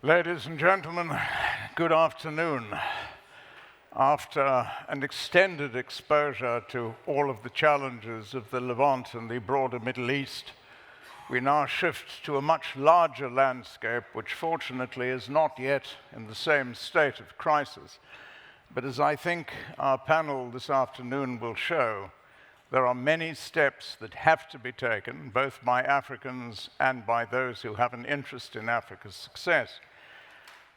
Ladies and gentlemen, good afternoon. After an extended exposure to all of the challenges of the Levant and the broader Middle East, we now shift to a much larger landscape, which fortunately is not yet in the same state of crisis. But as I think our panel this afternoon will show, there are many steps that have to be taken, both by Africans and by those who have an interest in Africa's success,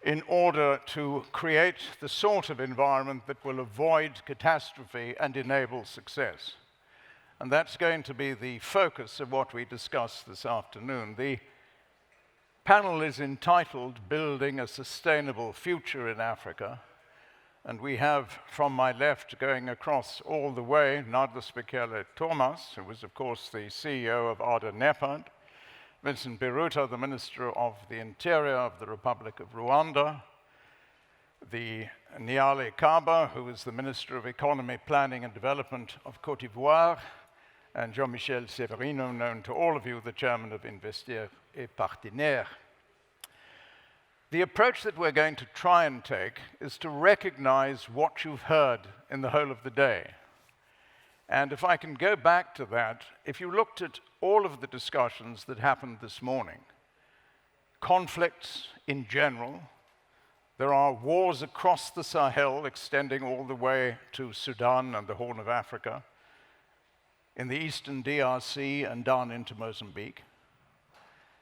in order to create the sort of environment that will avoid catastrophe and enable success. And that's going to be the focus of what we discuss this afternoon. The panel is entitled Building a Sustainable Future in Africa. And we have, from my left, going across all the way, Nardos Bekele-Thomas, who was, of course, the CEO of NEPAD, Vincent Biruta, the Minister of the Interior of the Republic of Rwanda, the Nialé Kaba, who is the Minister of Economy, Planning and Development of Côte d'Ivoire, and Jean-Michel Severino, known to all of you, the Chairman of Investisseurs et Partenaires. The approach that we're going to try and take is to recognize what you've heard in the whole of the day. And if I can go back to that, if you looked at all of the discussions that happened this morning, conflicts in general, there are wars across the Sahel extending all the way to Sudan and the Horn of Africa, in the eastern DRC and down into Mozambique.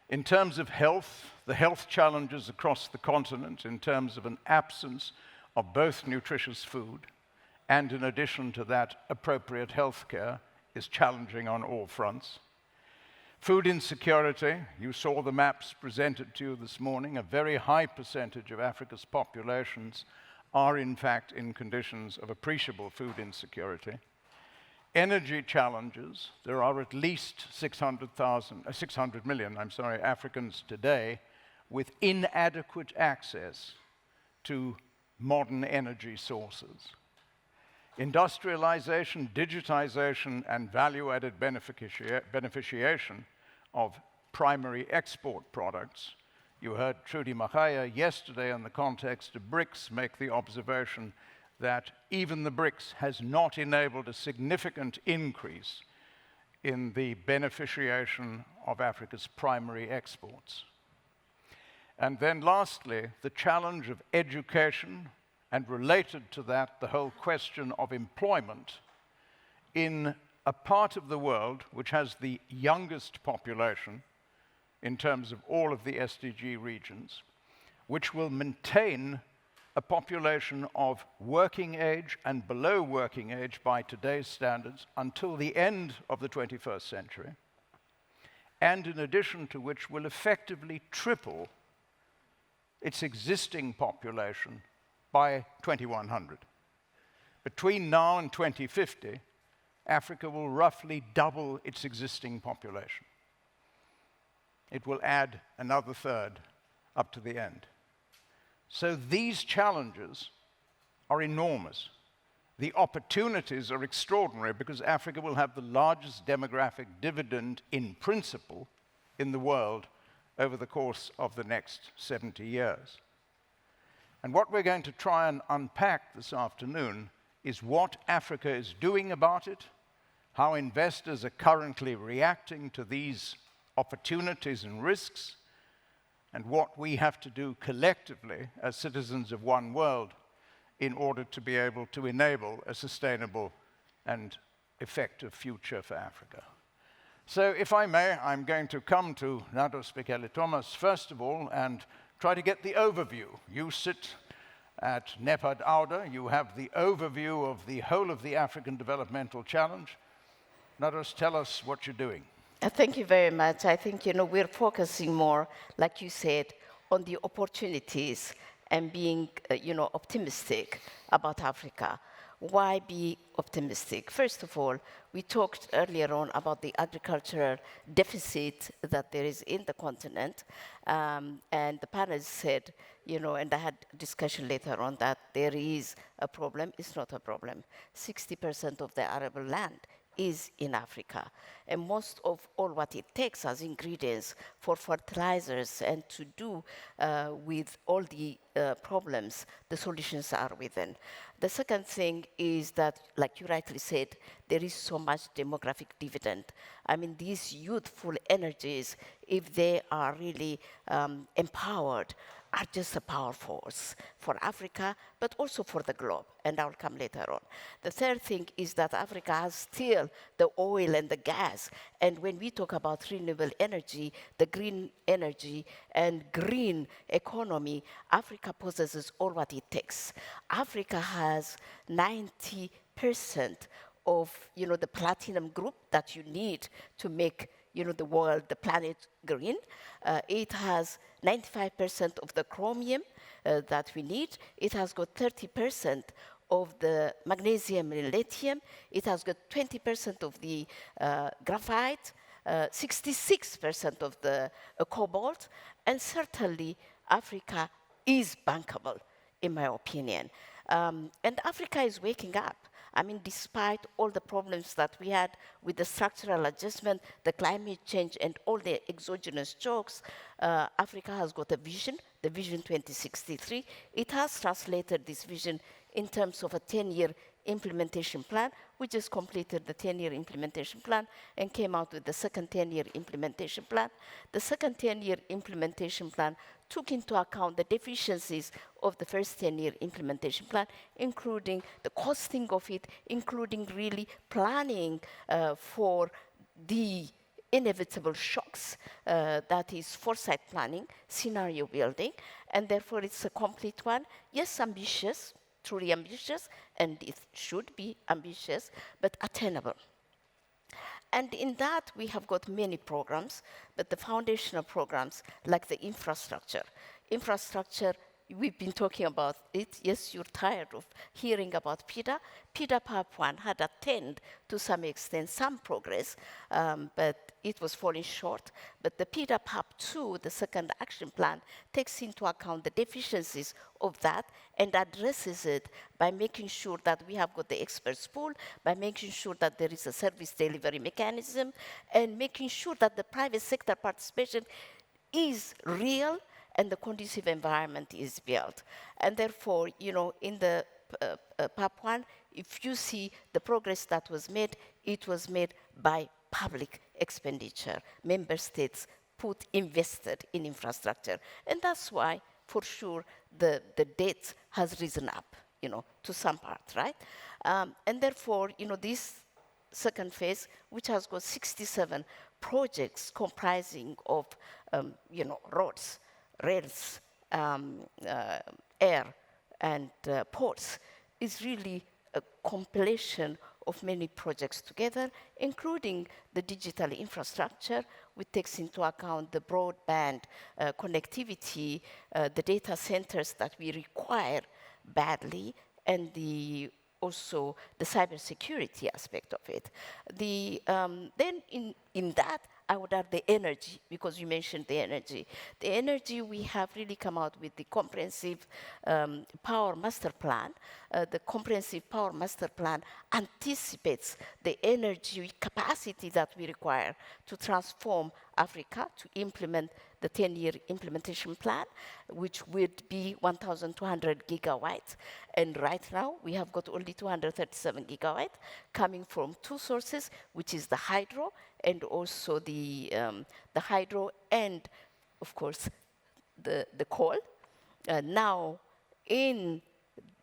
In terms of health, the health challenges across the continent in terms of an absence of both nutritious food and, in addition to that, appropriate health care is challenging on all fronts. Food insecurity, you saw the maps presented to you this morning. A very high percentage of Africa's populations are, in fact, in conditions of appreciable food insecurity. Energy challenges, there are at least 600 million Africans today with inadequate access to modern energy sources. Industrialization, digitization, and value-added beneficiation of primary export products. You heard Trudy Mahaya yesterday in the context of BRICS make the observation that even the BRICS has not enabled a significant increase in the beneficiation of Africa's primary exports. And then lastly, the challenge of education, and related to that, the whole question of employment in a part of the world which has the youngest population in terms of all of the SDG regions, which will maintain a population of working age and below working age by today's standards until the end of the 21st century, and in addition to which will effectively triple its existing population by 2100. Between now and 2050, Africa will roughly double its existing population. It will add another third up to the end. So these challenges are enormous. The opportunities are extraordinary because Africa will have the largest demographic dividend in principle in the world over the course of the next 70 years. And what we're going to try and unpack this afternoon is what Africa is doing about it, how investors are currently reacting to these opportunities and risks, and what we have to do collectively as citizens of one world in order to be able to enable a sustainable and effective future for Africa. So if I may, I'm going to come to Nardos Bekele-Thomas first of all and try to get the overview. You sit at NEPAD Ouder, you have the overview of the whole of the African Developmental Challenge. Nardos, tell us what you're doing. Thank you very much. I think, we're focusing more, like you said, on the opportunities and being, optimistic about Africa. Why be optimistic? First of all, we talked earlier on about the agricultural deficit that there is in the continent. And the panelists said, and I had a discussion later on that there is a problem. It's not a problem. 60% of the arable land is in Africa. And most of all what it takes as ingredients for fertilizers and to do with all the problems, the solutions are within. The second thing is that, like you rightly said, there is so much demographic dividend. I mean, these youthful energies, if they are really empowered, are just a power force for Africa, but also for the globe, and I'll come later on. The third thing is that Africa has still the oil and the gas, and when we talk about renewable energy, the green energy and green economy, Africa possesses all what it takes. Africa has 90% of the platinum group that you need to make the world, the planet green. It has 95% of the chromium that we need. It has got 30% of the magnesium and lithium. It has got 20% of the graphite, 66% of the cobalt, and certainly Africa is bankable, in my opinion. And Africa is waking up. I mean, despite all the problems that we had with the structural adjustment, the climate change, and all the exogenous shocks, Africa has got a vision, the Vision 2063. It has translated this vision in terms of a 10-year implementation plan. We just completed the 10-year implementation plan and came out with the second 10-year implementation plan. The second 10-year implementation plan took into account the deficiencies of the first 10-year implementation plan, including the costing of it, including really planning for the inevitable shocks, that is foresight planning, scenario building, and therefore it's a complete one. Yes, ambitious, truly ambitious, and it should be ambitious, but attainable. And in that, we have got many programs, but the foundational programs, like the infrastructure. Infrastructure, we've been talking about it. Yes, you're tired of hearing about PIDA. PIDA PAP 1 had attained, to some extent, some progress, but it was falling short. But the PIDA PAP 2, the second action plan, takes into account the deficiencies of that and addresses it by making sure that we have got the experts pool, by making sure that there is a service delivery mechanism, and making sure that the private sector participation is real and the conducive environment is built. And therefore, in the PAP 1, if you see the progress that was made, it was made by public expenditure. Member states invested in infrastructure. And that's why, for sure, the debt has risen up, to some part, right? And therefore, this second phase, which has got 67 projects comprising of, roads, rails, air, and ports, is really a compilation of many projects together, including the digital infrastructure, which takes into account the broadband connectivity, the data centers that we require badly, and also the cybersecurity aspect of it. Then in that, I would add the energy, because you mentioned the energy. The energy, we have really come out with the comprehensive power master plan. The comprehensive power master plan anticipates the energy capacity that we require to transform Africa, to implement the 10-year implementation plan, which would be 1,200 gigawatts. And right now, we have got only 237 gigawatts coming from two sources, which is the hydro, and also the hydro, and of course, the coal. Now, in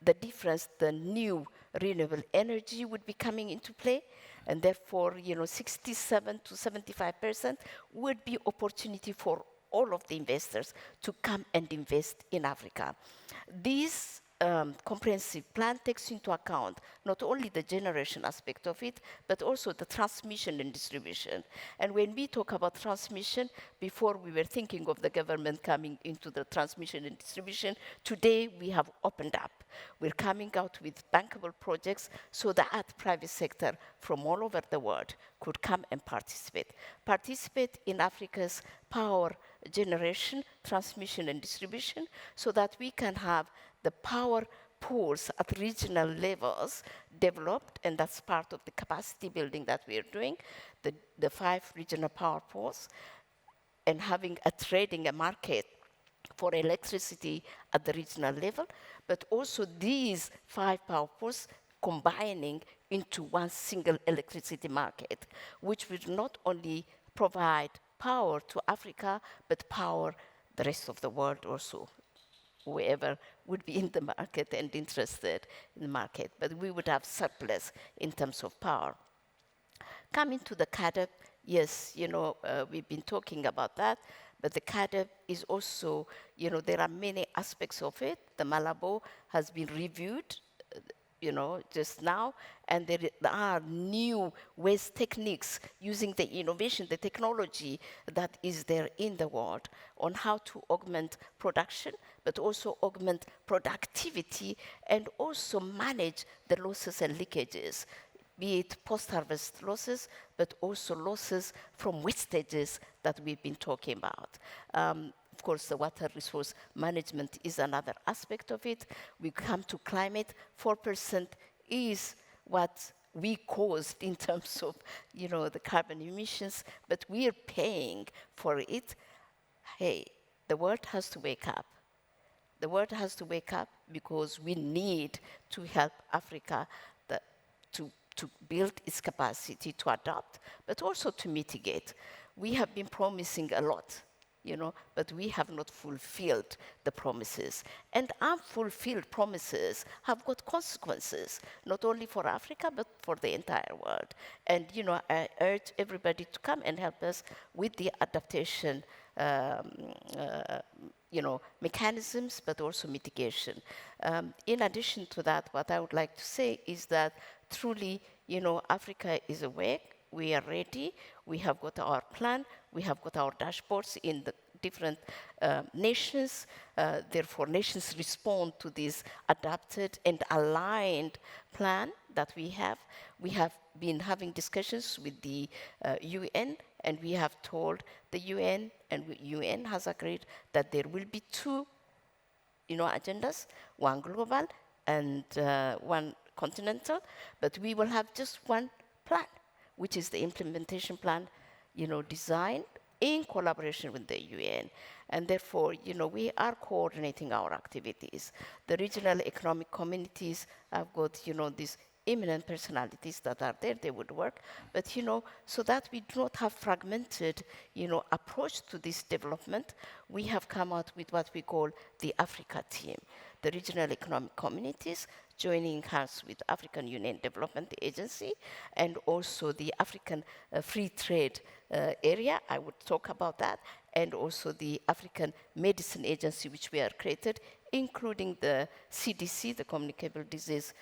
the difference, the new renewable energy would be coming into play, and therefore, 67 to 75% would be opportunity for all of the investors to come and invest in Africa. This comprehensive plan takes into account not only the generation aspect of it, but also the transmission and distribution. And when we talk about transmission, before we were thinking of the government coming into the transmission and distribution, today we have opened up. We're coming out with bankable projects so that private sector from all over the world could come and participate in Africa's power generation, transmission, and distribution, so that we can have the power pools at regional levels developed, and that's part of the capacity building that we are doing, the 5 regional power pools, and having a trading a market for electricity at the regional level, but also these 5 power pools combining into one single electricity market, which will not only provide power to Africa, but power the rest of the world also, whoever would be in the market and interested in the market. But we would have surplus in terms of power. Coming to the CADEP, yes, we've been talking about that, but the CADEP is also, there are many aspects of it. The Malabo has been reviewed, just now, and there are new ways, techniques, using the innovation, the technology that is there in the world on how to augment production, but also augment productivity, and also manage the losses and leakages, be it post-harvest losses, but also losses from wastages that we've been talking about. Of course, the water resource management is another aspect of it. We come to climate, 4% is what we caused in terms of, the carbon emissions, but we are paying for it. Hey, the world has to wake up. The world has to wake up because we need to help Africa to build its capacity to adapt, but also to mitigate. We have been promising a lot, but we have not fulfilled the promises. And unfulfilled promises have got consequences, not only for Africa, but for the entire world. And, I urge everybody to come and help us with the adaptation mechanisms, but also mitigation. In addition to that, what I would like to say is that truly, Africa is awake. We are ready. We have got our plan. We have got our dashboards in the different nations. Therefore, nations respond to this adapted and aligned plan that we have. We have been having discussions with the UN, and we have told the UN, and UN has agreed that there will be 2 agendas, one global and one continental, but we will have just one plan, which is the implementation plan, designed in collaboration with the UN. And therefore, we are coordinating our activities. The regional economic communities have got, these eminent personalities that are there, they would work, but, so that we do not have fragmented, approach to this development, we have come out with what we call the Africa team. The regional economic communities joining hands with African Union Development Agency and also the African Free Trade area, I would talk about that, and also the African Medicine Agency, which we are created, including the CDC, the Communicable Disease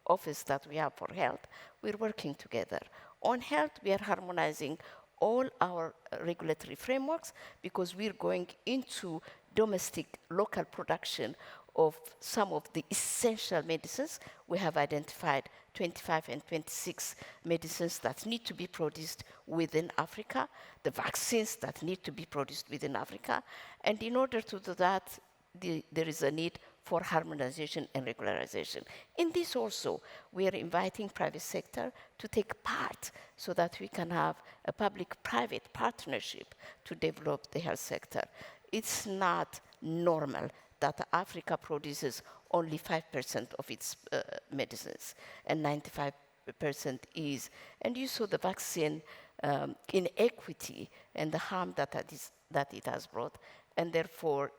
Office that we have for health. We're working together. On health, we are harmonizing all our regulatory frameworks because we're going into domestic local production of some of the essential medicines. We have identified 25 and 26 medicines that need to be produced within Africa, the vaccines that need to be produced within Africa. And in order to do that, there is a need for harmonization and regularization. In this also, we are inviting private sector to take part so that we can have a public-private partnership to develop the health sector. It's not normal that Africa produces only 5% of its medicines, and 95% is. And you saw the vaccine inequity and the harm that it has brought. And therefore,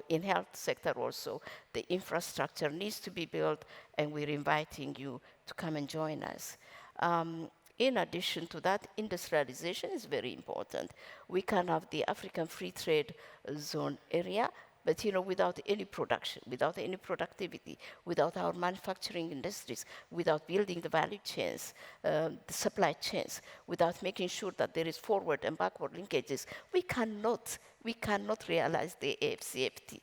in health sector also, the infrastructure needs to be built, and we're inviting you to come and join us. In addition to that, industrialization is very important. We can have the African Free Trade Zone area, but without any production, without any productivity, without our manufacturing industries, without building the value chains, the supply chains, without making sure that there is forward and backward linkages, we cannot realize the AFCFTA.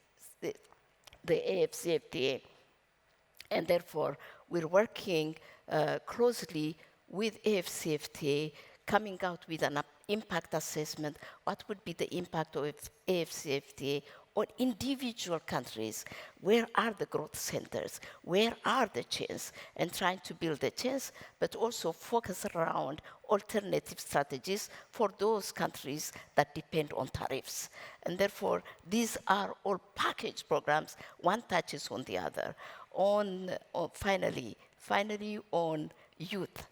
And therefore, we're working closely with AFCFTA, coming out with an impact assessment. What would be the impact of AFCFTA on individual countries, where are the growth centers, where are the chains, and trying to build the chains, but also focus around alternative strategies for those countries that depend on tariffs. And therefore, these are all package programs, one touches on the other. Finally, on youth.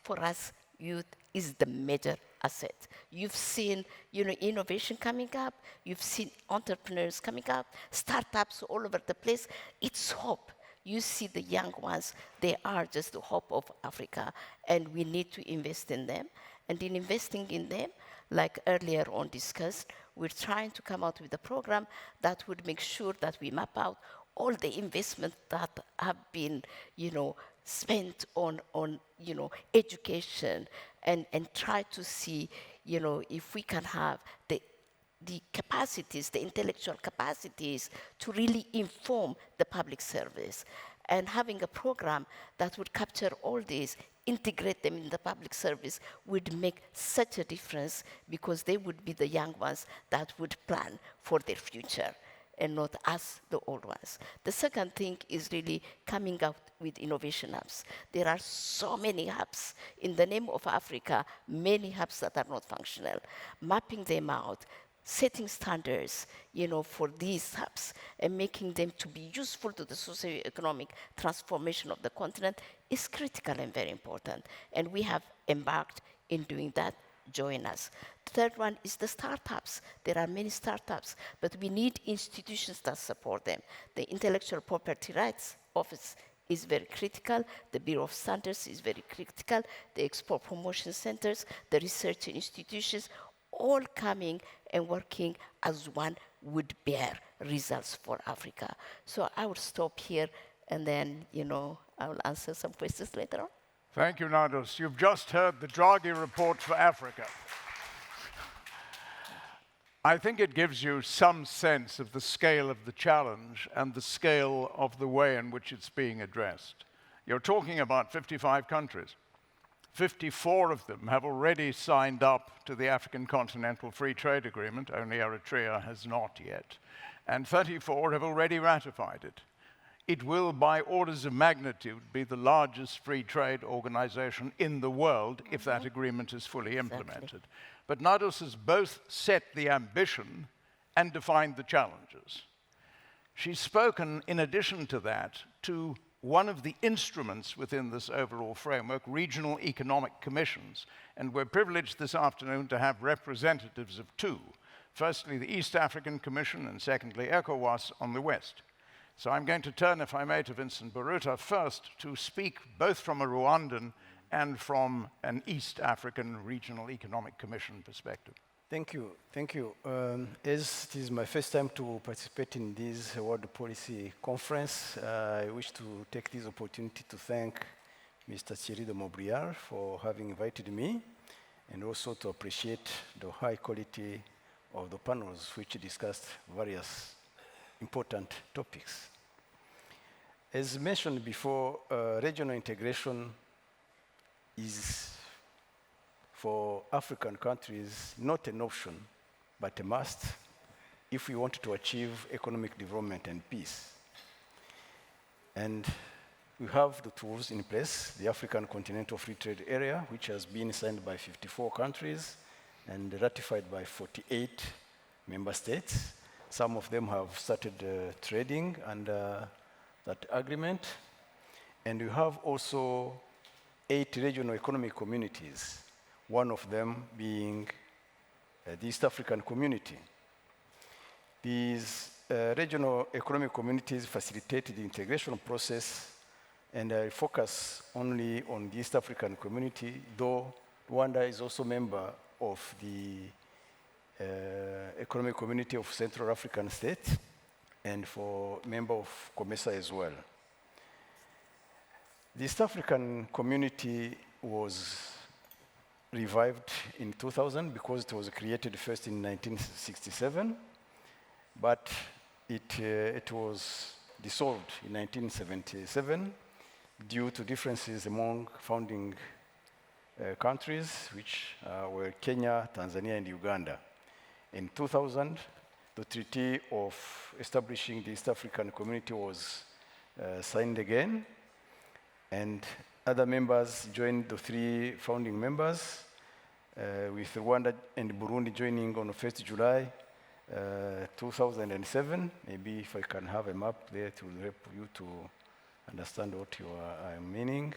For us, youth is the major asset. You've seen, innovation coming up. You've seen entrepreneurs coming up, startups all over the place. It's hope. You see the young ones, they are just the hope of Africa, and we need to invest in them. And in investing in them, like earlier on discussed, we're trying to come out with a program that would make sure that we map out all the investments that have been, spent on education, and try to see, if we can have the capacities, the intellectual capacities to really inform the public service. And having a program that would capture all these, integrate them in the public service would make such a difference, because they would be the young ones that would plan for their future, and not us, the old ones. The second thing is really coming out with innovation hubs. There are so many hubs. In the name of Africa, many hubs that are not functional. Mapping them out, setting standards, for these hubs, and making them to be useful to the socio-economic transformation of the continent is critical and very important. And we have embarked in doing that. Join us. The third one is the startups. There are many startups, but we need institutions that support them. The Intellectual Property Rights Office is very critical. The Bureau of Standards is very critical. The Export Promotion Centers, the research institutions, all coming and working as one would bear results for Africa. So I will stop here, and then, I will answer some questions later on. Thank you, Nardos. You've just heard the Draghi report for Africa. I think it gives you some sense of the scale of the challenge and the scale of the way in which it's being addressed. You're talking about 55 countries. 54 of them have already signed up to the African Continental Free Trade Agreement, only Eritrea has not yet, and 34 have already ratified it. It will, by orders of magnitude, be the largest free trade organization in the world if that agreement is fully implemented. Exactly. But Nardos has both set the ambition and defined the challenges. She's spoken, in addition to that, to one of the instruments within this overall framework, regional economic commissions, and we're privileged this afternoon to have representatives of two. Firstly, the East African Commission, and secondly, ECOWAS on the West. So I'm going to turn, if I may, to Vincent Biruta first to speak both from a Rwandan and from an East African Regional Economic Commission perspective. Thank you. As it is my first time to participate in this World Policy Conference, I wish to take this opportunity to thank Mr. Thierry de Montbriard for having invited me, and also to appreciate the high quality of the panels which discussed various important topics. As mentioned before, regional integration is, for African countries, not an option, but a must if we want to achieve economic development and peace. And we have the tools in place, the African Continental Free Trade Area, which has been signed by 54 countries and ratified by 48 member states. Some of them have started trading under that agreement. And we have also 8 regional economic communities, one of them being the East African Community. These regional economic communities facilitate the integration process, and I focus only on the East African Community, though Rwanda is also a member of the Economic Community of Central African States, and for member of COMESA as well. The East African Community was revived in 2000 because it was created first in 1967, but it was dissolved in 1977 due to differences among founding countries, which were Kenya, Tanzania, and Uganda. In 2000, the treaty of establishing the East African Community was signed again, and other members joined the 3 founding members, with Rwanda and Burundi joining on the 1st July 2007. Maybe if I can have a map there to help you to understand what you are meaning.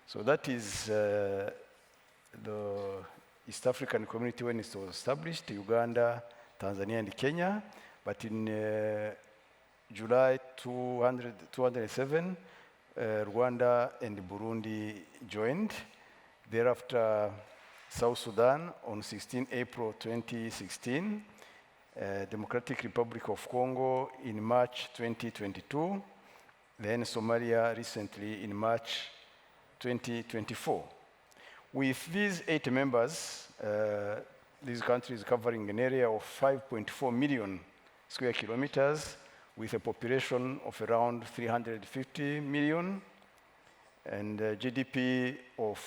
So that is the East African Community when it was established, Uganda, Tanzania, and Kenya. But in July 2007, Rwanda and Burundi joined. Thereafter, South Sudan on 16 April 2016, Democratic Republic of Congo in March 2022, then Somalia recently in March 2024. With these 8 members, these countries covering an area of 5.4 million square kilometers with a population of around 350 million and a GDP of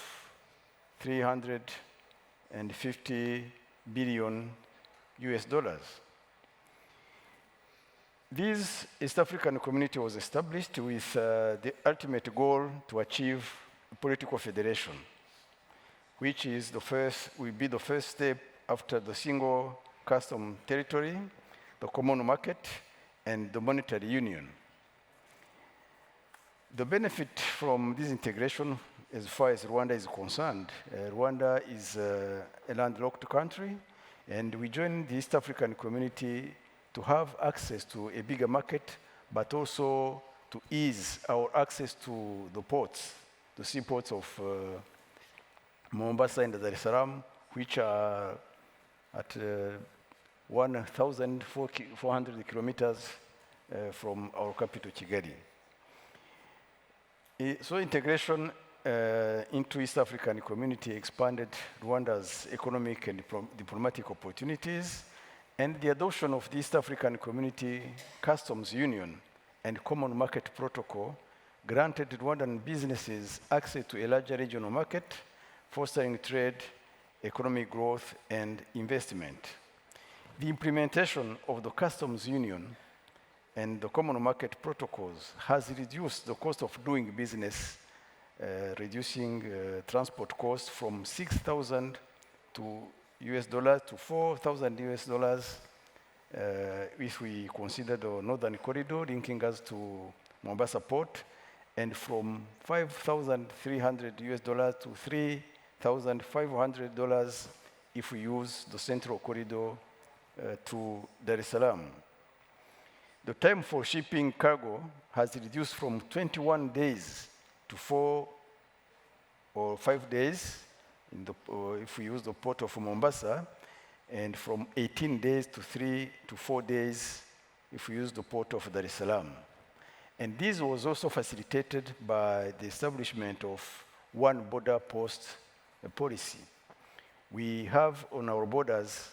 350 billion US dollars. This East African Community was established with the ultimate goal to achieve political federation, which is will be the first step after the single custom territory, the common market, and the monetary union. The benefit from this integration, as far as Rwanda is concerned, Rwanda is a landlocked country, and we joined the East African Community to have access to a bigger market, but also to ease our access to the ports, the seaports of Mombasa and Dar es Salaam, which are at 1,400 kilometers from our capital, Kigali. So integration into East African Community expanded Rwanda's economic and diplomatic opportunities, and the adoption of the East African Community Customs Union and Common Market Protocol granted Rwandan businesses access to a larger regional market, fostering trade, economic growth, and investment. The implementation of the Customs Union and the Common Market Protocols has reduced the cost of doing business, reducing transport costs from $6,000 US dollars to $4,000 US dollars if we consider the northern corridor linking us to Mombasa port, and from $5,300 US dollars to $3,500 if we use the central corridor to Dar es Salaam. The time for shipping cargo has reduced from 21 days to 4 or 5 days if we use the port of Mombasa, and from 18 days to 3 to 4 days if we use the port of Dar es Salaam. And this was also facilitated by the establishment of one border post policy. We have on our borders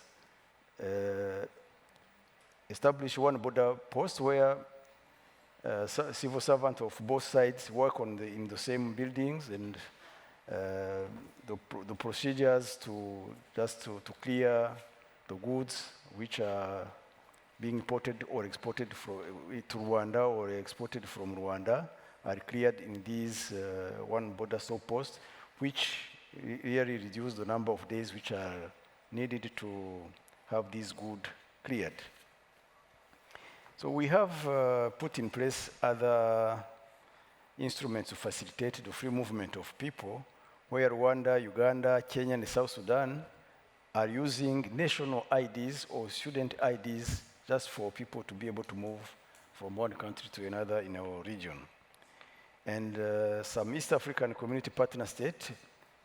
established one border post where civil servants of both sides work in the same buildings, and the procedures to clear the goods which are being imported or exported to Rwanda or exported from Rwanda are cleared in these one border stop post, which really reduce the number of days which are needed to have this good cleared. So we have put in place other instruments to facilitate the free movement of people, where Rwanda, Uganda, Kenya, and South Sudan are using national IDs or student IDs just for people to be able to move from one country to another in our region. And some East African Community partner states,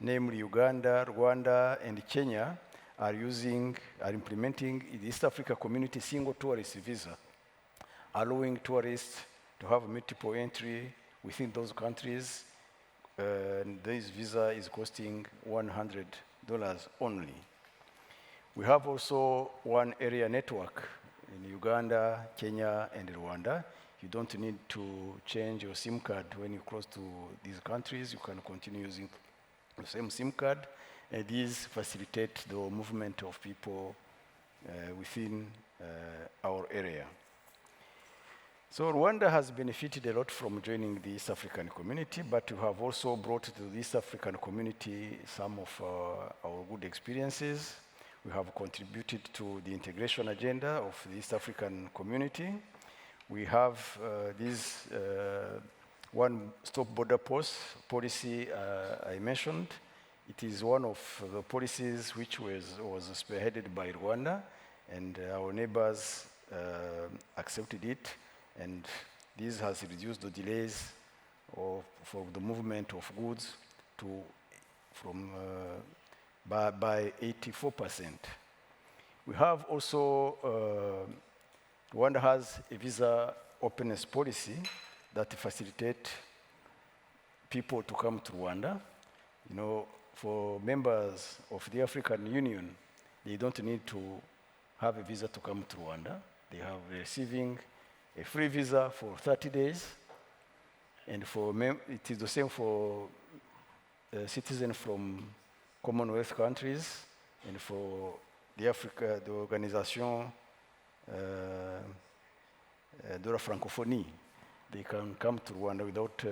namely Uganda, Rwanda, and Kenya, are implementing the East Africa Community single tourist visa, allowing tourists to have multiple entry within those countries. And this visa is costing $100 only. We have also one area network in Uganda, Kenya, and Rwanda. You don't need to change your SIM card when you cross to these countries. You can continue using the same SIM card. And these facilitate the movement of people within our area. So Rwanda has benefited a lot from joining the East African community, but we have also brought to the East African community some of our good experiences. We have contributed to the integration agenda of the East African community. We have this one-stop border post policy I mentioned. It is one of the policies which was spearheaded by Rwanda, and our neighbors accepted it, and this has reduced the delays for the movement of goods by 84%. We have also, Rwanda has a visa openness policy that facilitates people to come to Rwanda. You know, for members of the African Union, they don't need to have a visa to come to Rwanda. They have receiving a free visa for 30 days, and it is the same for citizens from Commonwealth countries, and for the Organisation de la Francophonie. They can come to Rwanda without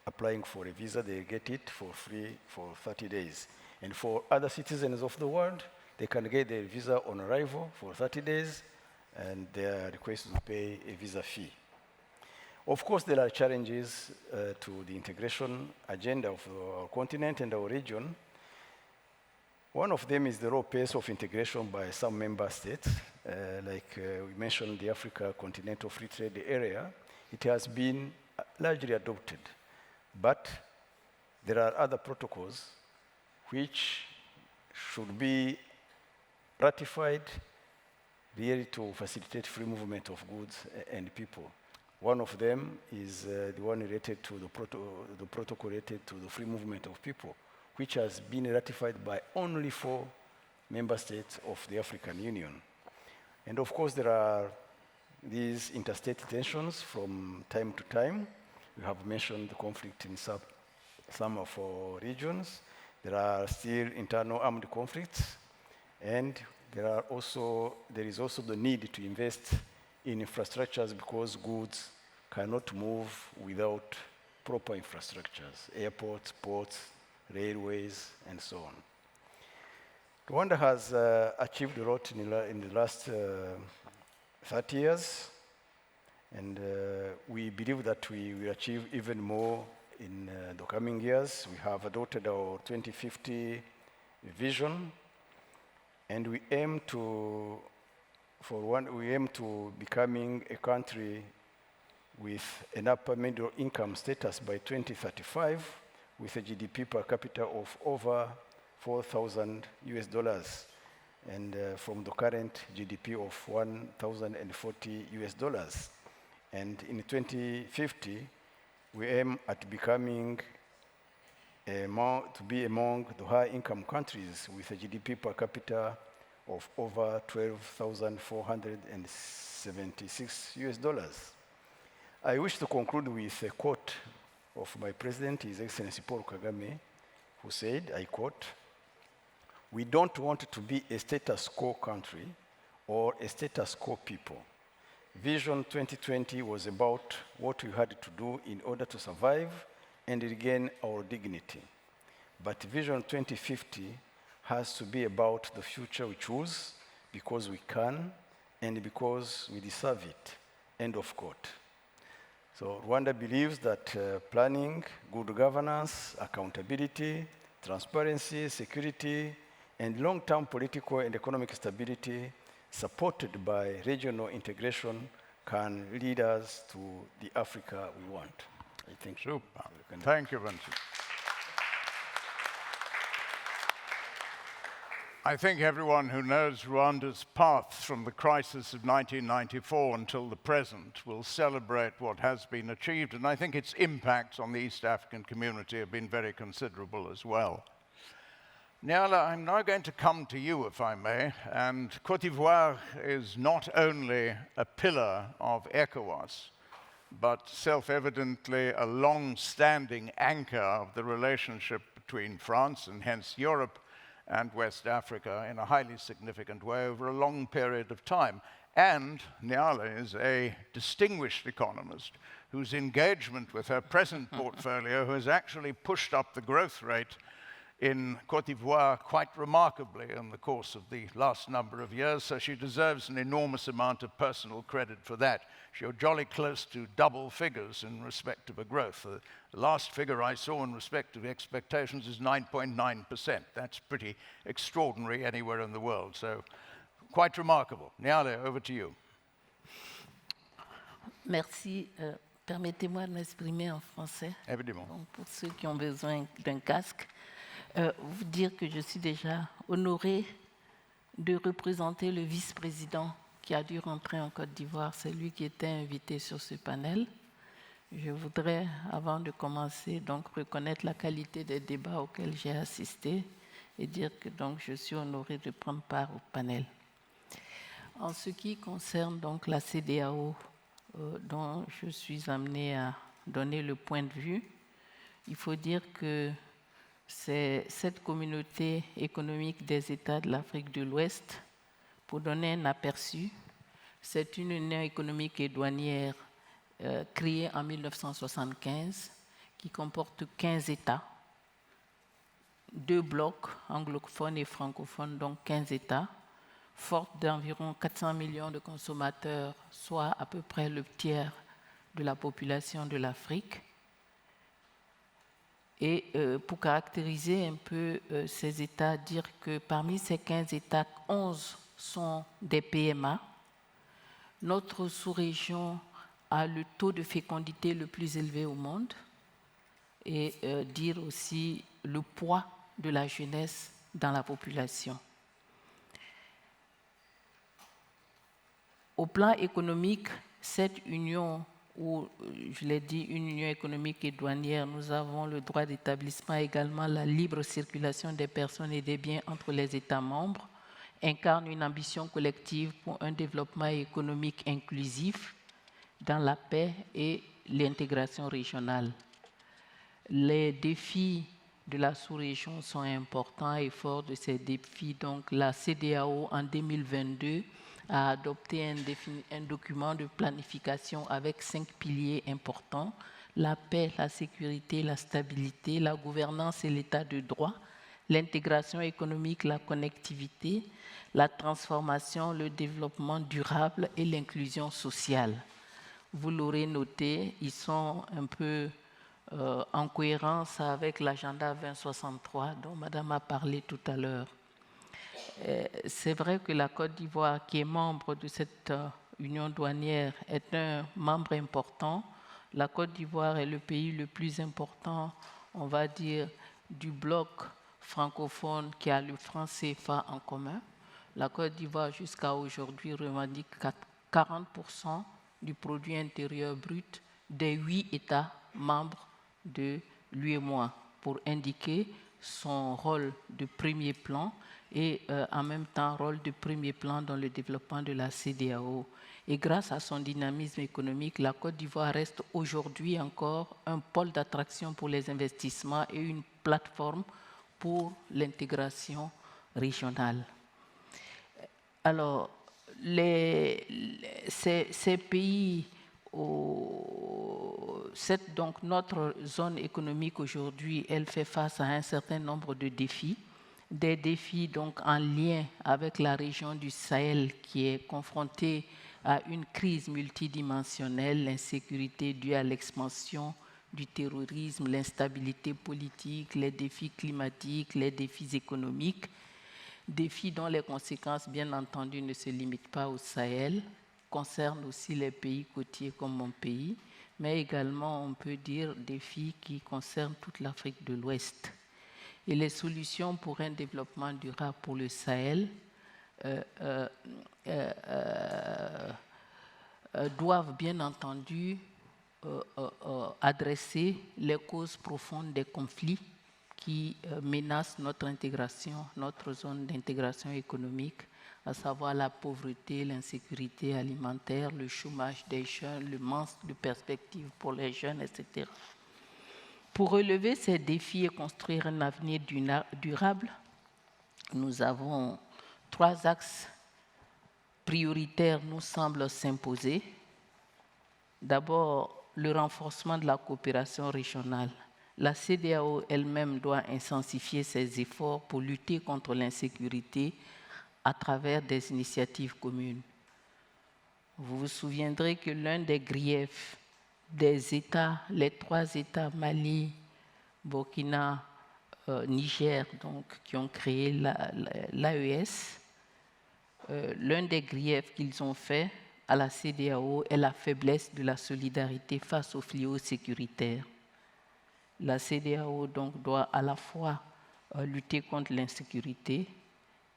applying for a visa. They get it for free for 30 days. And for other citizens of the world, they can get their visa on arrival for 30 days, and they are requested to pay a visa fee. Of course, there are challenges to the integration agenda of our continent and our region. One of them is the low pace of integration by some member states. We mentioned the Africa Continental Free Trade Area. It has been largely adopted, but there are other protocols which should be ratified really to facilitate free movement of goods and people. One of them is the one related to the protocol related to the free movement of people, which has been ratified by only 4 member states of the African Union. And of course, there are these interstate tensions from time to time. We have mentioned the conflict in some of our regions. There are still internal armed conflicts, and there is also the need to invest in infrastructures because goods cannot move without proper infrastructures, airports, ports, railways, and so on. Rwanda has achieved a lot in the last 30 years, and we believe that we will achieve even more in the coming years. We have adopted our 2050 vision, and we aim to becoming a country with an upper middle income status by 2035, with a GDP per capita of over $4,000 US, and from the current GDP of $1,040 US. And in 2050, we aim at becoming to be among the high-income countries with a GDP per capita of over $12,476 US. I wish to conclude with a quote of my president, His Excellency Paul Kagame, who said, I quote, "We don't want to be a status quo country or a status quo people. Vision 2020 was about what we had to do in order to survive and regain our dignity. But Vision 2050 has to be about the future we choose because we can and because we deserve it." End of quote. So Rwanda believes that planning, good governance, accountability, transparency, security, and long-term political and economic stability supported by regional integration can lead us to the Africa we want. I think. Super. Thank you, Vincent. I think everyone who knows Rwanda's path from the crisis of 1994 until the present will celebrate what has been achieved, and I think its impacts on the East African community have been very considerable as well. Nialé, I'm now going to come to you, if I may, and Côte d'Ivoire is not only a pillar of ECOWAS, but self-evidently a long-standing anchor of the relationship between France and hence Europe and West Africa in a highly significant way over a long period of time. And Nialé is a distinguished economist whose engagement with her present portfolio has actually pushed up the growth rate in Côte d'Ivoire quite remarkably in the course of the last number of years, so she deserves an enormous amount of personal credit for that. You're jolly close to double figures in respect of a growth. The last figure I saw in respect of expectations is 9.9%. That's pretty extraordinary anywhere in the world, so quite remarkable. Nialé, over to you. Merci. Permettez-moi de m'exprimer en français. Évidemment. Donc, pour ceux qui ont besoin d'un casque, vous dire que je suis déjà honorée de représenter le vice-président qui a dû rentrer en Côte d'Ivoire. C'est lui qui était invité sur ce panel. Je voudrais, avant de commencer, donc reconnaître la qualité des débats auxquels j'ai assisté et dire que donc, je suis honorée de prendre part au panel. En ce qui concerne donc la CEDEAO, dont je suis amenée à donner le point de vue, il faut dire que c'est cette communauté économique des États de l'Afrique de l'Ouest, pour donner un aperçu, c'est une union économique et douanière créée en 1975 qui comporte 15 États, 2 blocs anglophones et francophones, donc 15 États, forte d'environ 400 millions de consommateurs, soit à peu près le tiers de la population de l'Afrique. Et pour caractériser un peu ces États, dire que parmi ces 15 États, 11 sont des PMA. Notre sous-région a le taux de fécondité le plus élevé au monde et dire aussi le poids de la jeunesse dans la population. Au plan économique, cette union, ou je l'ai dit, une union économique et douanière, nous avons le droit d'établissement, également la libre circulation des personnes et des biens entre les États membres, incarne une ambition collective pour un développement économique inclusif dans la paix et l'intégration régionale. Les défis de la sous-région sont importants et forts de ces défis. Donc, la CEDEAO, en 2022, a adopté un document de planification avec 5 piliers importants: la paix, la sécurité, la stabilité, la gouvernance et l'état de droit, l'intégration économique, la connectivité, la transformation, le développement durable et l'inclusion sociale. Vous l'aurez noté, ils sont un peu en cohérence avec l'agenda 2063 dont Madame a parlé tout à l'heure. C'est vrai que la Côte d'Ivoire, qui est membre de cette union douanière, est un membre important. La Côte d'Ivoire est le pays le plus important, on va dire, du bloc francophone qui a le franc CFA en commun. La Côte d'Ivoire, jusqu'à aujourd'hui, revendique 40% du produit intérieur brut des 8 États membres de l'UEMOA, pour indiquer son rôle de premier plan et en même temps rôle de premier plan dans le développement de la CEDEAO. Et grâce à son dynamisme économique, la Côte d'Ivoire reste aujourd'hui encore un pôle d'attraction pour les investissements et une plateforme pour l'intégration régionale. Alors, ces pays, donc notre zone économique aujourd'hui, elle fait face à un certain nombre de défis. Des défis donc en lien avec la région du Sahel qui est confrontée à une crise multidimensionnelle, l'insécurité due à l'expansion du terrorisme, l'instabilité politique, les défis climatiques, les défis économiques, défis dont les conséquences, bien entendu, ne se limitent pas au Sahel, concernent aussi les pays côtiers comme mon pays, mais également, on peut dire, défis qui concernent toute l'Afrique de l'Ouest. Et les solutions pour un développement durable pour le Sahel doivent bien entendu adresser les causes profondes des conflits qui menacent notre intégration, notre zone d'intégration économique, à savoir la pauvreté, l'insécurité alimentaire, le chômage des jeunes, le manque de perspectives pour les jeunes, etc. Pour relever ces défis et construire un avenir durable, nous avons 3 axes prioritaires nous semblent s'imposer. D'abord, le renforcement de la coopération régionale. La CEDEAO elle-même doit intensifier ses efforts pour lutter contre l'insécurité à travers des initiatives communes. Vous vous souviendrez que l'un des griefs des États, les 3 États, Mali, Burkina, Niger, donc, qui ont créé l'AES, l'un des griefs qu'ils ont fait à la CEDEAO est la faiblesse de la solidarité face aux fléaux sécuritaires. La CEDEAO donc doit à la fois lutter contre l'insécurité,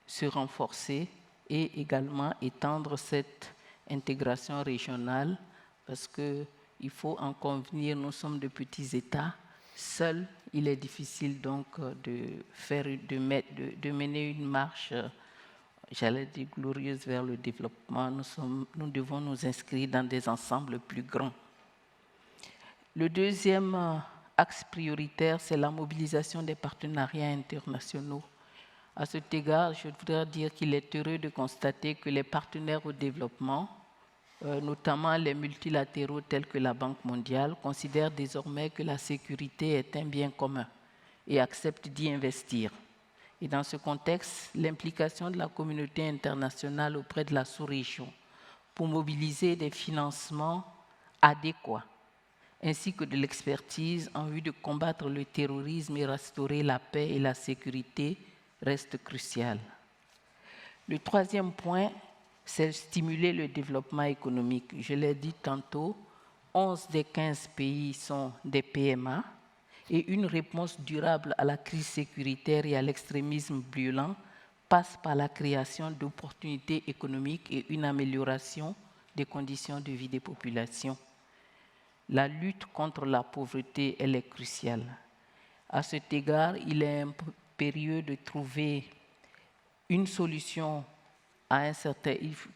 se renforcer et également étendre cette intégration régionale parce qu'il faut en convenir, nous sommes de petits États. Seul, il est difficile donc de mener une marche, j'allais dire glorieuse vers le développement. Nous devons nous inscrire dans des ensembles plus grands. Le deuxième axe prioritaire, c'est la mobilisation des partenariats internationaux. À cet égard, je voudrais dire qu'il est heureux de constater que les partenaires au développement, notamment les multilatéraux tels que la Banque mondiale, considèrent désormais que la sécurité est un bien commun et acceptent d'y investir. Et dans ce contexte, l'implication de la communauté internationale auprès de la sous-région pour mobiliser des financements adéquats ainsi que de l'expertise en vue de combattre le terrorisme et restaurer la paix et la sécurité reste crucial. Le troisième point, c'est stimuler le développement économique. Je l'ai dit tantôt, 11 des 15 pays sont des PMA et une réponse durable à la crise sécuritaire et à l'extrémisme violent passe par la création d'opportunités économiques et une amélioration des conditions de vie des populations. La lutte contre la pauvreté, elle est cruciale. À cet égard, il est impérieux de trouver une solution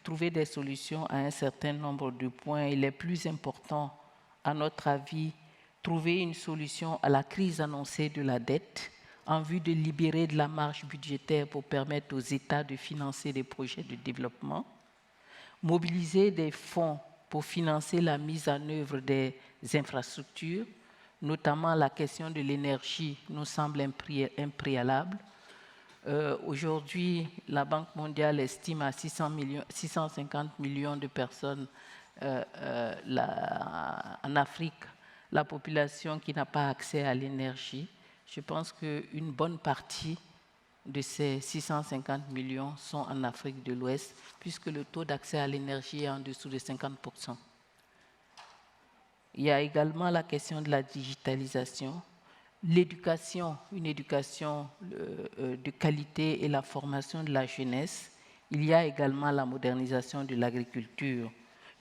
trouver des solutions à un certain nombre de points. Il est plus important, à notre avis, trouver une solution à la crise annoncée de la dette en vue de libérer de la marge budgétaire pour permettre aux États de financer des projets de développement, mobiliser des fonds pour financer la mise en œuvre des infrastructures, notamment la question de l'énergie nous semble impréalable. Aujourd'hui, la Banque mondiale estime à 650 millions de personnes en Afrique la population qui n'a pas accès à l'énergie. Je pense qu'une bonne partie de ces 650 millions sont en Afrique de l'Ouest, puisque le taux d'accès à l'énergie est en dessous de 50%. Il y a également la question de la digitalisation, l'éducation, une éducation de qualité et la formation de la jeunesse. Il y a également la modernisation de l'agriculture.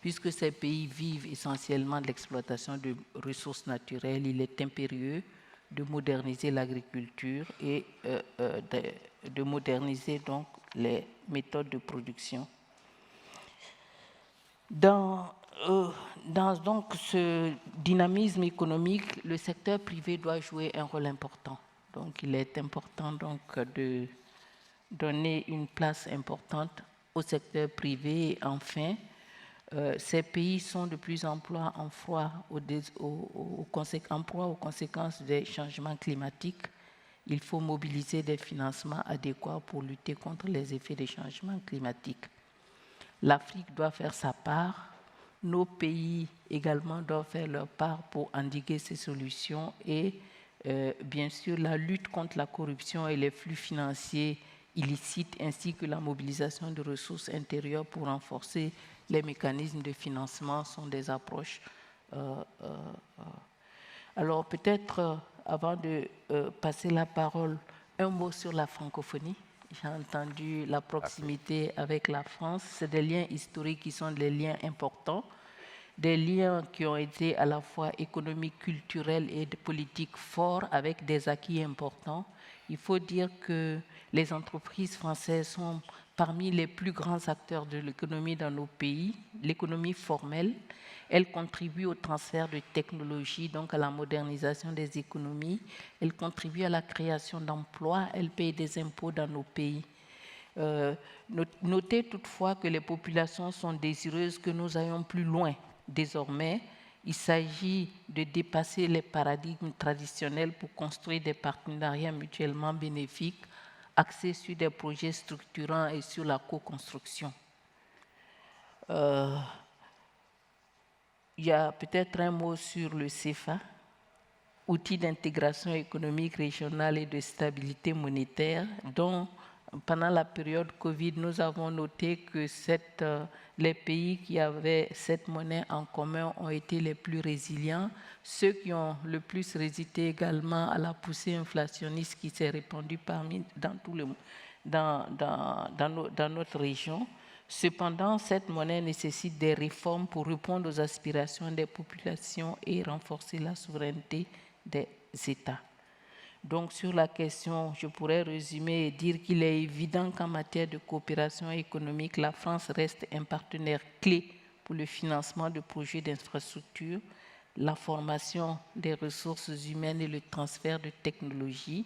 Puisque ces pays vivent essentiellement de l'exploitation de ressources naturelles, il est impérieux de moderniser l'agriculture et de moderniser donc les méthodes de production. Dans donc ce dynamisme économique, le secteur privé doit jouer un rôle important. Donc il est important donc de donner une place importante au secteur privé. Et enfin, ces pays sont de plus en plus en proie aux conséquences des changements climatiques. Il faut mobiliser des financements adéquats pour lutter contre les effets des changements climatiques. L'Afrique doit faire sa part. Nos pays également doivent faire leur part pour endiguer ces solutions et bien sûr la lutte contre la corruption et les flux financiers illicites ainsi que la mobilisation de ressources intérieures pour renforcer les mécanismes de financement sont des approches. Alors peut-être avant de passer la parole, un mot sur la francophonie. J'ai entendu la proximité avec la France. C'est des liens historiques qui sont des liens importants, des liens qui ont été à la fois économiques, culturels et politiques forts avec des acquis importants. Il faut dire que les entreprises françaises sont parmi les plus grands acteurs de l'économie dans nos pays. l'économie formelle. Elle contribue au transfert de technologies, donc à la modernisation des économies. Elle contribue à la création d'emplois. Elle paye des impôts dans nos pays. Notez toutefois que les populations sont désireuses que nous allions plus loin. Désormais, il s'agit de dépasser les paradigmes traditionnels pour construire des partenariats mutuellement bénéfiques axés sur des projets structurants et sur la co-construction. Il y a peut-être un mot sur le CFA, outil d'intégration économique régionale et de stabilité monétaire, dont pendant la période Covid, nous avons noté que les pays qui avaient cette monnaie en commun ont été les plus résilients. Ceux qui ont le plus résisté également à la poussée inflationniste qui s'est répandue dans notre région. Cependant, cette monnaie nécessite des réformes pour répondre aux aspirations des populations et renforcer la souveraineté des États. Donc, sur la question, je pourrais résumer et dire qu'il est évident qu'en matière de coopération économique, la France reste un partenaire clé pour le financement de projets d'infrastructure, la formation des ressources humaines et le transfert de technologies,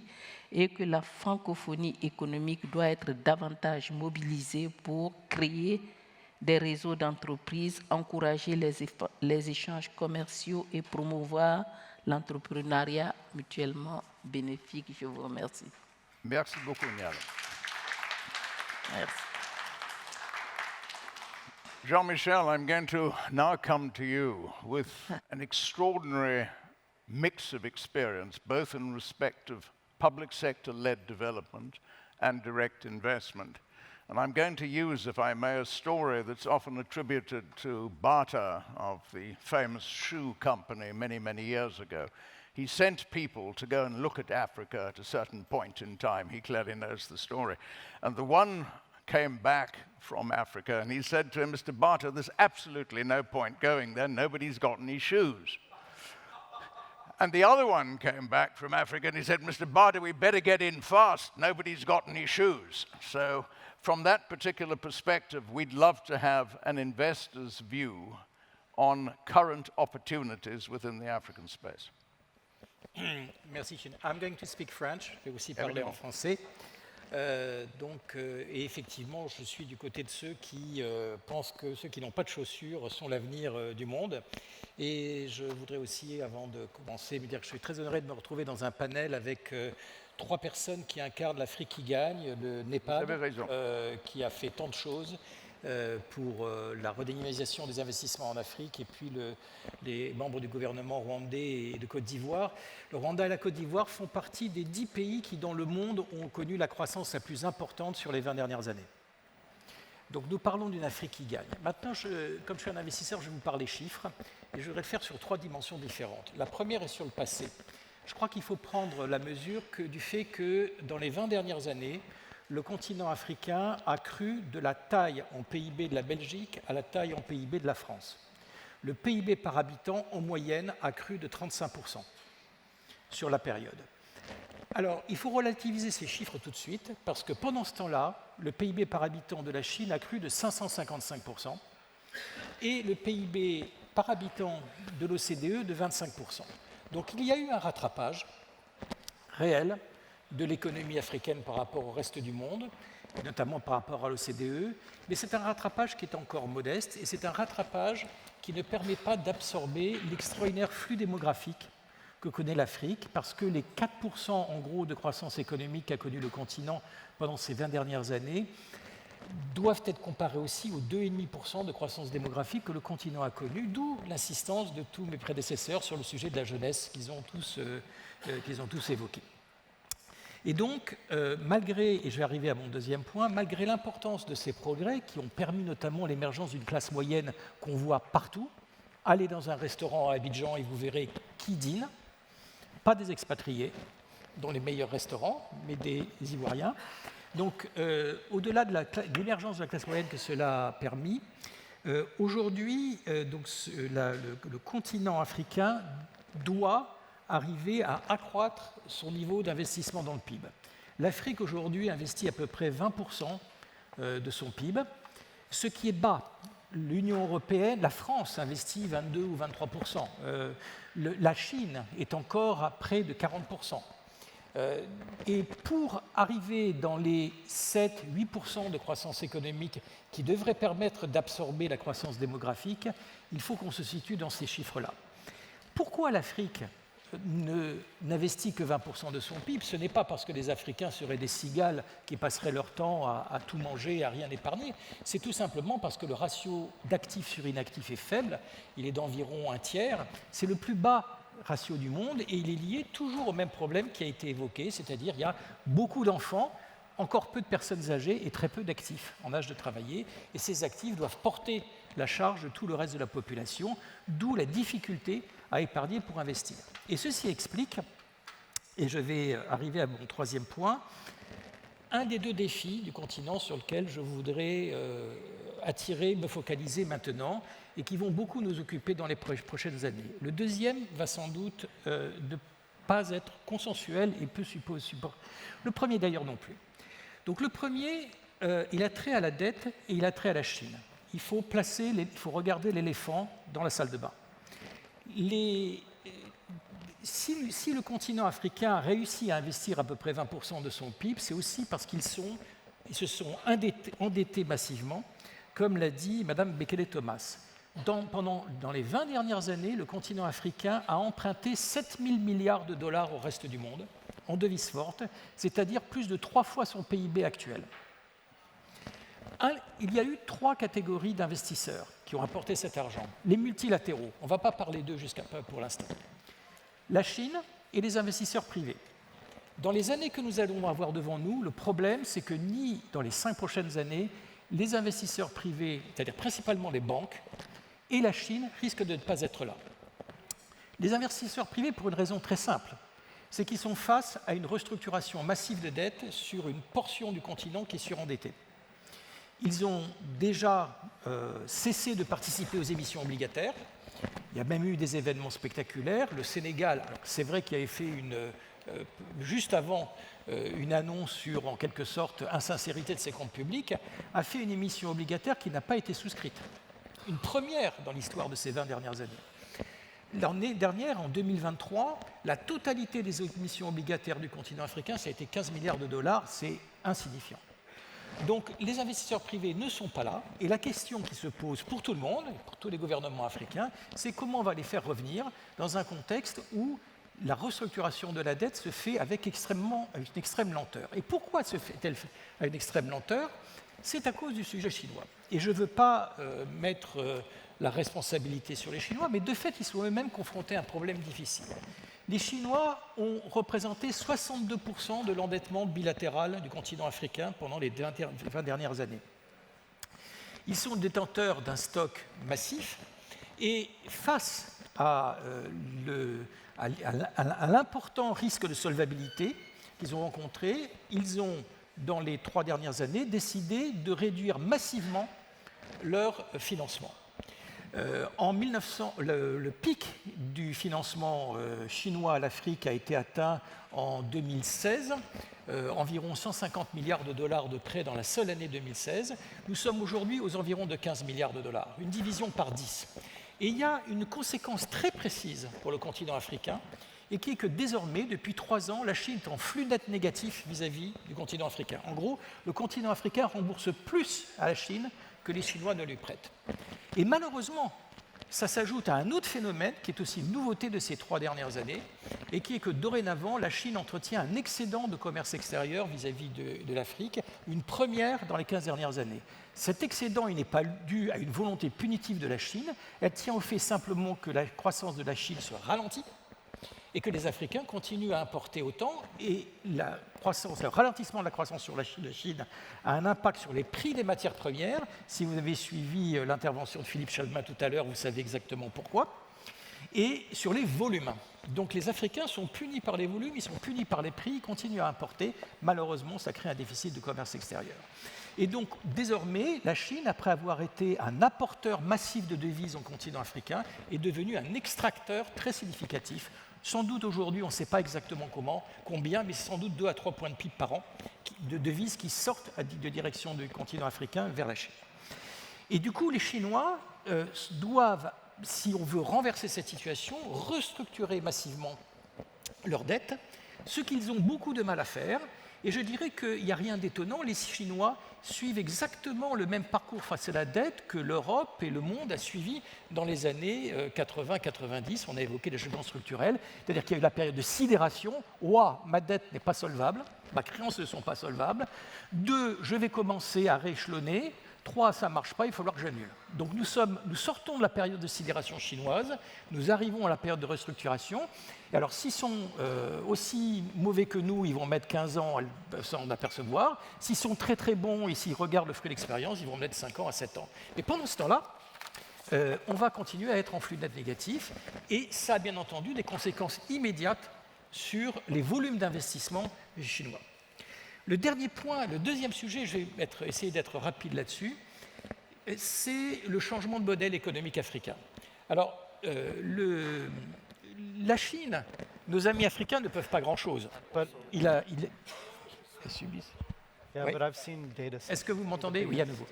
et que la francophonie économique doit être davantage mobilisée pour créer des réseaux d'entreprises, encourager les échanges commerciaux et promouvoir l'entrepreneuriat mutuellement bénéfique. Je vous remercie. Merci beaucoup, Nialé. Merci. Jean-Michel, I'm going to now come to you with an extraordinary mix of experience, both in respect of public sector-led development and direct investment. And I'm going to use, if I may, a story that's often attributed to Bata of the famous shoe company many, many years ago. He sent people to go and look at Africa at a certain point in time. He clearly knows the story. And the one came back from Africa and he said to him, Mr. Bata, there's absolutely no point going there. Nobody's got any shoes. And the other one came back from Africa and he said, Mr. Bata, we better get in fast. Nobody's got any shoes. So from that particular perspective, we'd love to have an investor's view on current opportunities within the African space. Merci, Seán. I'm going to speak French. Je vais aussi parler en français. Et effectivement, je suis du côté de ceux qui pensent que ceux qui n'ont pas de chaussures sont l'avenir du monde. Et je voudrais aussi, avant de commencer, me dire que je suis très honoré de me retrouver dans un panel avec trois personnes qui incarnent l'Afrique qui gagne, le NEPAD, qui a fait tant de choses pour la redynamisation des investissements en Afrique, et puis les membres du gouvernement rwandais et de Côte d'Ivoire. Le Rwanda et la Côte d'Ivoire font partie des 10 pays qui, dans le monde, ont connu la croissance la plus importante sur les 20 dernières années. Donc nous parlons d'une Afrique qui gagne. Maintenant, comme je suis un investisseur, je vais vous parler chiffres, et je voudrais le faire sur 3 dimensions différentes. La première est sur le passé. Je crois qu'il faut prendre la mesure du fait que, dans les 20 dernières années, le continent africain a cru de la taille en PIB de la Belgique à la taille en PIB de la France. Le PIB par habitant, en moyenne, a cru de 35% sur la période. Alors, il faut relativiser ces chiffres tout de suite, parce que pendant ce temps-là, le PIB par habitant de la Chine a cru de 555%, et le PIB par habitant de l'OCDE de 25%. Donc, il y a eu un rattrapage réel de l'économie africaine par rapport au reste du monde, et notamment par rapport à l'OCDE, mais c'est un rattrapage qui est encore modeste, et c'est un rattrapage qui ne permet pas d'absorber l'extraordinaire flux démographique que connaît l'Afrique, parce que les 4% en gros de croissance économique qu'a connu le continent pendant ces 20 dernières années doivent être comparés aussi aux 2,5% de croissance démographique que le continent a connu, d'où l'insistance de tous mes prédécesseurs sur le sujet de la jeunesse qu'ils ont tous évoqué. Et donc, et je vais arriver à mon deuxième point, malgré l'importance de ces progrès qui ont permis notamment l'émergence d'une classe moyenne qu'on voit partout, allez dans un restaurant à Abidjan et vous verrez qui dîne, pas des expatriés dans les meilleurs restaurants, mais des Ivoiriens. Donc, au-delà de l'émergence de la classe moyenne que cela a permis, aujourd'hui, le continent africain doit arriver à accroître son niveau d'investissement dans le PIB. L'Afrique aujourd'hui investit à peu près 20% de son PIB, ce qui est bas l'Union européenne, la France investit 22 ou 23%. La Chine est encore à près de 40%. Et pour arriver dans les 7-8% de croissance économique qui devraient permettre d'absorber la croissance démographique, il faut qu'on se situe dans ces chiffres-là. Pourquoi l'Afrique n'investit que 20% de son PIB? Ce n'est pas parce que les Africains seraient des cigales qui passeraient leur temps à tout manger et à rien épargner. C'est tout simplement parce que le ratio d'actifs sur inactifs est faible. Il est d'environ un tiers. C'est le plus bas ratio du monde et il est lié toujours au même problème qui a été évoqué, c'est-à-dire il y a beaucoup d'enfants, encore peu de personnes âgées et très peu d'actifs en âge de travailler. Et ces actifs doivent porter la charge de tout le reste de la population, d'où la difficulté à épargner pour investir. Et ceci explique, et je vais arriver à mon troisième point, un des deux défis du continent sur lequel je voudrais me focaliser maintenant, et qui vont beaucoup nous occuper dans les prochaines années. Le deuxième va sans doute ne pas être consensuel et peu support. Le premier d'ailleurs non plus. Donc le premier, il a trait à la dette et il a trait à la Chine. Il faut regarder l'éléphant dans la salle de bain. Si le continent africain a réussi à investir à peu près 20% de son PIB, c'est aussi parce qu'ils se sont endettés massivement, comme l'a dit Mme Bekele-Thomas. Dans les 20 dernières années, le continent africain a emprunté 7 000 milliards de dollars au reste du monde, en devises fortes, c'est-à-dire plus de 3 fois son PIB actuel. Il y a eu 3 catégories d'investisseurs qui ont apporté cet argent. Les multilatéraux, on ne va pas parler d'eux jusqu'à peu pour l'instant. La Chine et les investisseurs privés. Dans les années que nous allons avoir devant nous, le problème, c'est que ni dans les 5 prochaines années, les investisseurs privés, c'est-à-dire principalement les banques, et la Chine risquent de ne pas être là. Les investisseurs privés, pour une raison très simple, c'est qu'ils sont face à une restructuration massive de dettes sur une portion du continent qui est surendettée. Ils ont déjà cessé de participer aux émissions obligataires. Il y a même eu des événements spectaculaires. Le Sénégal, c'est vrai qu'il avait fait juste avant une annonce sur, en quelque sorte, insincérité de ses comptes publics, a fait une émission obligataire qui n'a pas été souscrite. Une première dans l'histoire de ces 20 dernières années. L'année dernière, en 2023, la totalité des émissions obligataires du continent africain, ça a été 15 milliards de dollars, c'est insignifiant. Donc les investisseurs privés ne sont pas là, et la question qui se pose pour tout le monde, pour tous les gouvernements africains, c'est comment on va les faire revenir dans un contexte où la restructuration de la dette se fait avec une extrême lenteur. Et pourquoi se fait-elle à une extrême lenteur? C'est à cause du sujet chinois. Et je ne veux pas mettre la responsabilité sur les Chinois, mais de fait, ils sont eux-mêmes confrontés à un problème difficile. Les Chinois ont représenté 62% de l'endettement bilatéral du continent africain pendant les 20 dernières années. Ils sont détenteurs d'un stock massif et face à l'important risque de solvabilité qu'ils ont rencontré, ils ont, dans les 3 dernières années, décidé de réduire massivement leur financement. Le pic du financement chinois à l'Afrique a été atteint en 2016, environ 150 milliards de dollars de prêts dans la seule année 2016. Nous sommes aujourd'hui aux environs de 15 milliards de dollars, une division par 10. Et il y a une conséquence très précise pour le continent africain, et qui est que désormais, depuis 3 ans, la Chine est en flux net négatif vis-à-vis du continent africain. En gros, le continent africain rembourse plus à la Chine que les Chinois ne lui prêtent. Et malheureusement, ça s'ajoute à un autre phénomène qui est aussi une nouveauté de ces 3 dernières années, et qui est que dorénavant, la Chine entretient un excédent de commerce extérieur vis-à-vis de l'Afrique, une première dans les 15 dernières années. Cet excédent, il n'est pas dû à une volonté punitive de la Chine, elle tient au fait simplement que la croissance de la Chine se ralentit, et que les Africains continuent à importer autant, et le ralentissement de la croissance sur la Chine a un impact sur les prix des matières premières. Si vous avez suivi l'intervention de Philippe Chalmin tout à l'heure, vous savez exactement pourquoi. Et sur les volumes. Donc les Africains sont punis par les volumes, ils sont punis par les prix, ils continuent à importer. Malheureusement, ça crée un déficit de commerce extérieur. Et donc, désormais, la Chine, après avoir été un apporteur massif de devises au continent africain, est devenue un extracteur très significatif. Sans doute aujourd'hui, on ne sait pas exactement combien, mais c'est sans doute 2 à 3 points de PIB par an de devises qui sortent de direction du continent africain vers la Chine. Et du coup, les Chinois doivent, si on veut renverser cette situation, restructurer massivement leurs dettes, ce qu'ils ont beaucoup de mal à faire. Et je dirais qu'il n'y a rien d'étonnant, les Chinois suivent exactement le même parcours face à la dette que l'Europe et le monde a suivi dans les années 80-90. On a évoqué les changements structurels, c'est-à-dire qu'il y a eu la période de sidération. Ouah, ma dette n'est pas solvable, mes créances ne sont pas solvables. 2, je vais commencer à rééchelonner. 3, ça ne marche pas, il va falloir que j'annule. Donc nous sortons de la période de sidération chinoise, nous arrivons à la période de restructuration. Et alors s'ils sont aussi mauvais que nous, ils vont mettre 15 ans à s'en apercevoir. S'ils sont très très bons et s'ils regardent le fruit de l'expérience, ils vont mettre 5 ans à 7 ans. Mais pendant ce temps-là, on va continuer à être en flux net négatif. Et ça a bien entendu des conséquences immédiates sur les volumes d'investissement chinois. Le dernier point, le deuxième sujet, je vais essayer d'être rapide là-dessus, c'est le changement de modèle économique africain. Alors, la Chine, nos amis africains ne peuvent pas grand-chose. Ils subissent. Oui. Est-ce que vous m'entendez? Oui, à nouveau.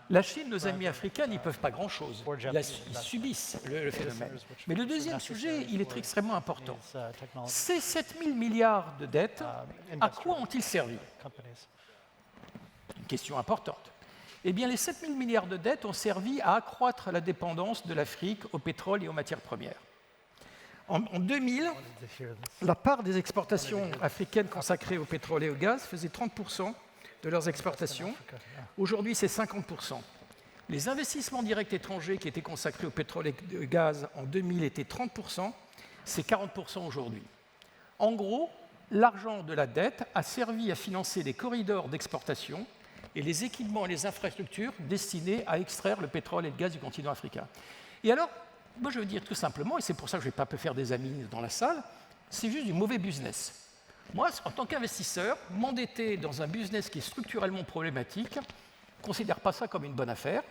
La Chine, nos amis africains n'y peuvent pas grand-chose. Ils subissent le phénomène. Mais le deuxième sujet, il est extrêmement important. Ces 7 000 milliards de dettes, à quoi ont-ils servi? Une question importante. Eh bien, les 7 000 milliards de dettes ont servi à accroître la dépendance de l'Afrique au pétrole et aux matières premières. En 2000, la part des exportations africaines consacrées au pétrole et au gaz faisait 30% de leurs exportations. Aujourd'hui, c'est 50%. Les investissements directs étrangers qui étaient consacrés au pétrole et au gaz en 2000 étaient 30%, c'est 40% aujourd'hui. En gros, l'argent de la dette a servi à financer les corridors d'exportation et les équipements et les infrastructures destinés à extraire le pétrole et le gaz du continent africain. Et alors, moi je veux dire tout simplement, et c'est pour ça que je ne vais pas faire des amis dans la salle, c'est juste du mauvais business. Moi, en tant qu'investisseur, m'endetter dans un business qui est structurellement problématique, je ne considère pas ça comme une bonne affaire.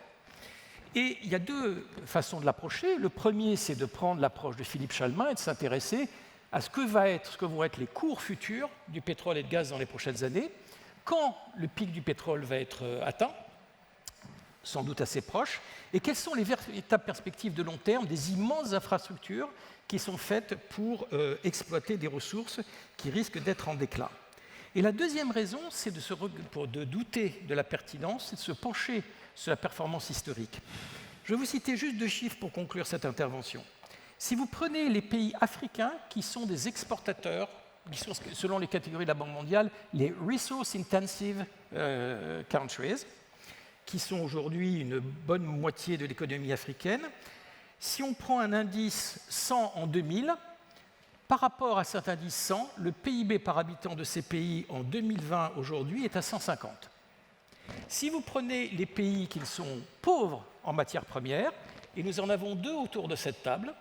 Et il y a 2 façons de l'approcher. Le premier, c'est de prendre l'approche de Philippe Chalmin et de s'intéresser à ce que vont être les cours futurs du pétrole et du gaz dans les prochaines années, quand le pic du pétrole va être atteint, sans doute assez proche, et quelles sont les véritables perspectives de long terme des immenses infrastructures qui sont faites pour exploiter des ressources qui risquent d'être en déclin. Et la deuxième raison, c'est de douter de la pertinence, c'est de se pencher sur la performance historique. Je vais vous citer juste 2 chiffres pour conclure cette intervention. Si vous prenez les pays africains qui sont des exportateurs, qui sont, selon les catégories de la Banque mondiale, les resource intensive countries, qui sont aujourd'hui une bonne moitié de l'économie africaine, si on prend un indice 100 en 2000, par rapport à cet indice 100, le PIB par habitant de ces pays en 2020 aujourd'hui est à 150. Si vous prenez les pays qui sont pauvres en matières premières, et nous en avons 2 autour de cette table,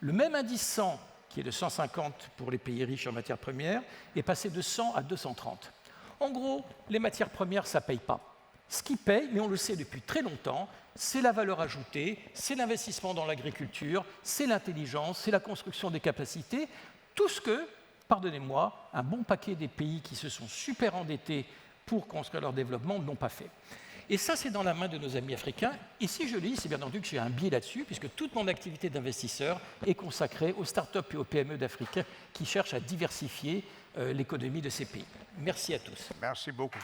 le même indice 100, qui est de 150 pour les pays riches en matières premières, est passé de 100 à 230. En gros, les matières premières, ça ne paye pas. Ce qui paye, mais on le sait depuis très longtemps, c'est la valeur ajoutée, c'est l'investissement dans l'agriculture, c'est l'intelligence, c'est la construction des capacités, tout ce que, pardonnez-moi, un bon paquet des pays qui se sont super endettés pour construire leur développement n'ont pas fait. Et ça, c'est dans la main de nos amis africains. Et si je lis, c'est bien entendu que j'ai un biais là-dessus, puisque toute mon activité d'investisseur est consacrée aux startups et aux PME d'Afrique qui cherchent à diversifier l'économie de ces pays. Merci à tous. Merci beaucoup.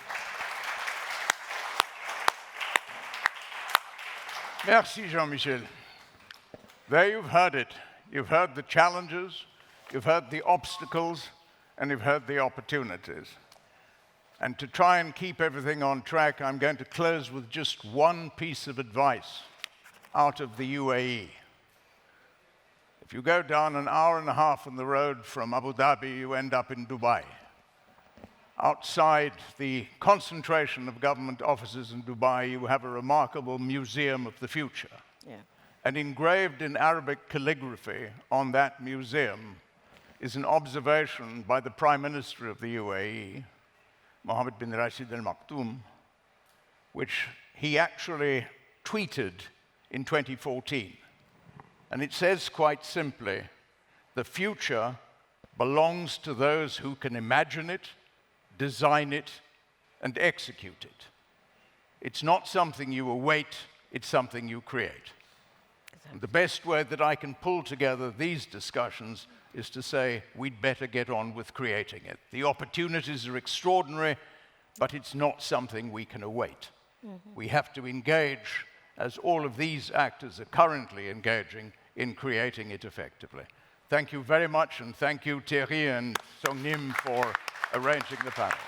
Merci, Jean-Michel. There you've heard it. You've heard the challenges, you've heard the obstacles, and you've heard the opportunities. And to try and keep everything on track, I'm going to close with just one piece of advice out of the UAE. If you go down an hour and a half on the road from Abu Dhabi, you end up in Dubai. Outside the concentration of government offices in Dubai, you have a remarkable museum of the future. Yeah. And engraved in Arabic calligraphy on that museum is an observation by the Prime Minister of the UAE, Mohammed bin Rashid Al Maktoum, which he actually tweeted in 2014. And it says quite simply, the future belongs to those who can imagine it, design it, and execute it. It's not something you await it's something you create. And the best way that I can pull together these discussions is to say we'd better get on with creating it. The opportunities are extraordinary, but it's not something we can await. We have to engage, as all of these actors are currently engaging, in creating it effectively. Thank you very much, and thank you, Thierry and Song Nim, for arranging the panel.